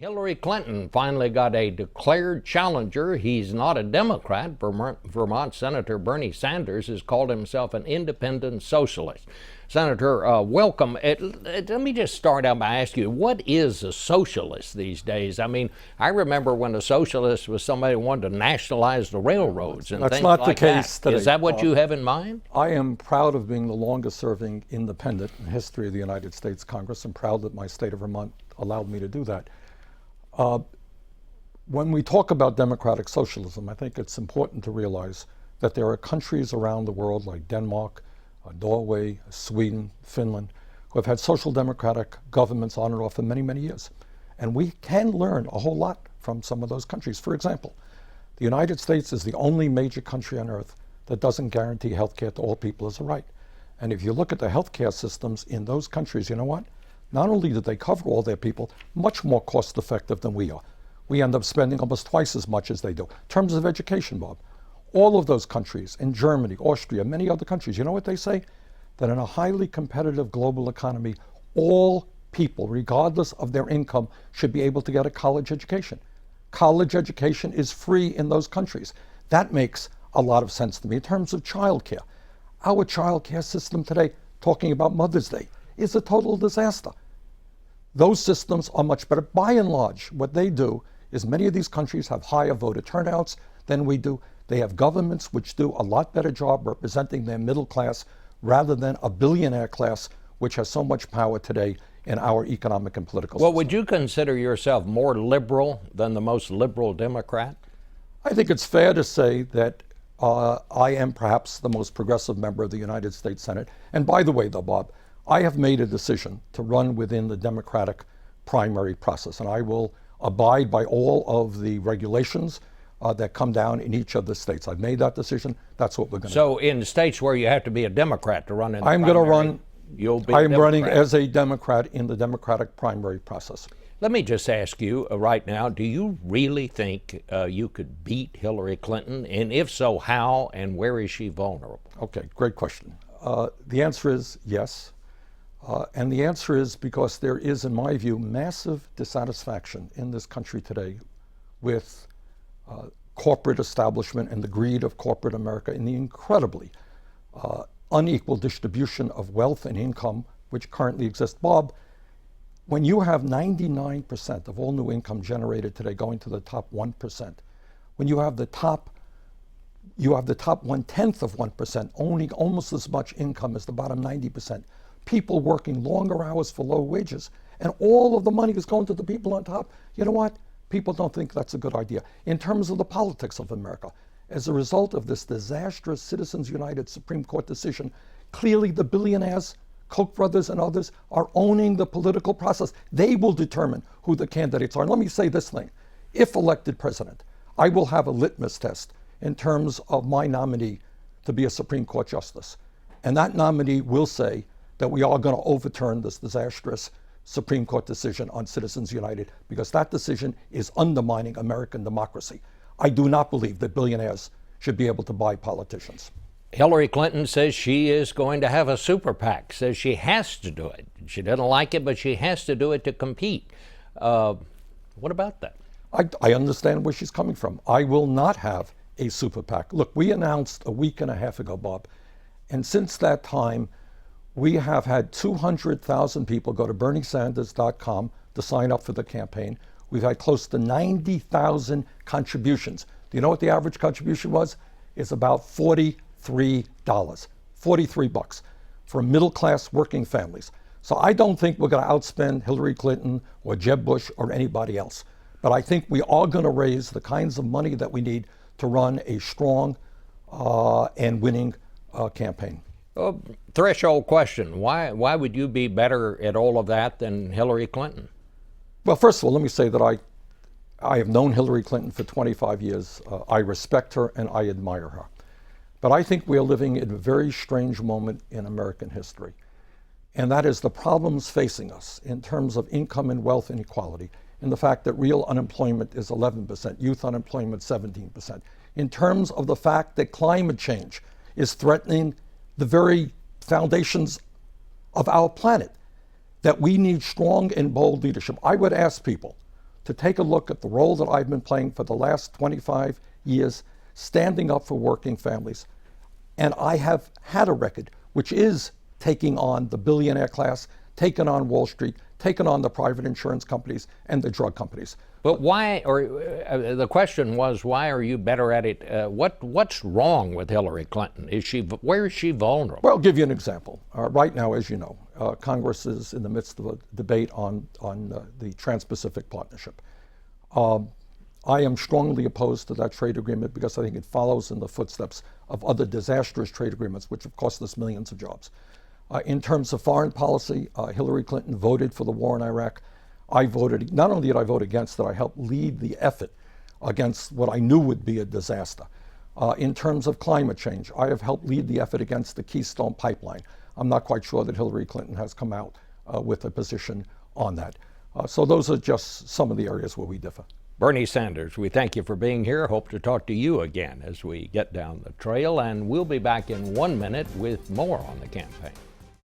Hillary Clinton finally got a declared challenger. He's not a Democrat. Vermont Senator Bernie Sanders has called himself an independent socialist. Senator, welcome. Let me just start out by asking you, what is a socialist these days? I mean, I remember when a socialist was somebody who wanted to nationalize the railroads and things like that. That's not the case today. Is that what you have in mind? I am proud of being the longest serving independent in the history of the United States Congress, and proud that my state of Vermont allowed me to do that. When we talk about democratic socialism, I think it's important to realize that there are countries around the world like Denmark, Norway, Sweden, Finland, who have had social democratic governments on and off for many, many years. And we can learn a whole lot from some of those countries. For example, the United States is the only major country on earth that doesn't guarantee health care to all people as a right. And if you look at the health care systems in those countries, you know what? Not only do they cover all their people, much more cost effective than we are. We end up spending almost twice as much as they do. In terms of education, Bob, all of those countries, in Germany, Austria, many other countries, you know what they say? That in a highly competitive global economy, all people, regardless of their income, should be able to get a college education. College education is free in those countries. That makes a lot of sense to me. In terms of childcare, our childcare system today, talking about Mother's Day, is a total disaster. Those systems are much better. By and large, what they do is many of these countries have higher voter turnouts than we do. They have governments which do a lot better job representing their middle class rather than a billionaire class which has so much power today in our economic and political system. Well, would you consider yourself more liberal than the most liberal Democrat? I think it's fair to say that I am perhaps the most progressive member of the United States Senate. And by the way, though, Bob, I have made a decision to run within the Democratic primary process, and I will abide by all of the regulations that come down in each of the states. I've made that decision. That's what we're going to do. So in states where you have to be a Democrat to run in the I'm going to run. You'll be I'm running as a Democrat in the Democratic primary process. Let me just ask you right now, do you really think you could beat Hillary Clinton? And if so, how and where is she vulnerable? Okay, great question. The answer is yes. And the answer is because there is, in my view, massive dissatisfaction in this country today with corporate establishment and the greed of corporate America and the incredibly unequal distribution of wealth and income which currently exists. Bob, when you have 99% of all new income generated today going to the top 1%, when you have the top 1/10 of 1% owning almost as much income as the bottom 90%, people working longer hours for low wages, and all of the money is going to the people on top, you know what? People don't think that's a good idea. In terms of the politics of America, as a result of this disastrous Citizens United Supreme Court decision, clearly the billionaires, Koch brothers and others, are owning the political process. They will determine who the candidates are. And let me say this thing. If elected president, I will have a litmus test in terms of my nominee to be a Supreme Court justice. And that nominee will say that we are going to overturn this disastrous Supreme Court decision on Citizens United, because that decision is undermining American democracy. I do not believe that billionaires should be able to buy politicians. Hillary Clinton says she is going to have a super PAC, says she has to do it. She doesn't like it, but she has to do it to compete. What about that? I understand where she's coming from. I will not have a super PAC. Look, we announced a week and a half ago, Bob, and since that time, we have had 200,000 people go to BernieSanders.com to sign up for the campaign. We've had close to 90,000 contributions. Do you know what the average contribution was? It's about $43, $43 for middle-class working families. So I don't think we're going to outspend Hillary Clinton or Jeb Bush or anybody else. But I think we are going to raise the kinds of money that we need to run a strong and winning campain. Threshold question. Why would you be better at all of that than Hillary Clinton? Well, first of all, let me say that I have known Hillary Clinton for 25 years. I respect her and I admire her. But I think we are living in a very strange moment in American history. And that is the problems facing us in terms of income and wealth inequality, and the fact that real unemployment is 11%, youth unemployment 17%, in terms of the fact that climate change is threatening the very foundations of our planet, that we need strong and bold leadership. I would ask people to take a look at the role that I've been playing for the last 25 years, standing up for working families. And I have had a record which is taking on the billionaire class, taking on Wall Street, taking on the private insurance companies and the drug companies. But why, or the question was, why are you better at it? What's wrong with Hillary Clinton? Where is she vulnerable? Well, I'll give you an example. Right now, as you know, Congress is in the midst of a debate on the Trans-Pacific Partnership. I am strongly opposed to that trade agreement because I think it follows in the footsteps of other disastrous trade agreements which have cost us millions of jobs. In terms of foreign policy, Hillary Clinton voted for the war in Iraq. I voted, not only did I vote against it, I helped lead the effort against what I knew would be a disaster. In terms of climate change, I have helped lead the effort against the Keystone Pipeline. I'm not quite sure that Hillary Clinton has come out with a position on that. So those are just some of the areas where we differ. Bernie Sanders, we thank you for being here. Hope to talk to you again as we get down the trail, and we'll be back in 1 minute with more on the campaign.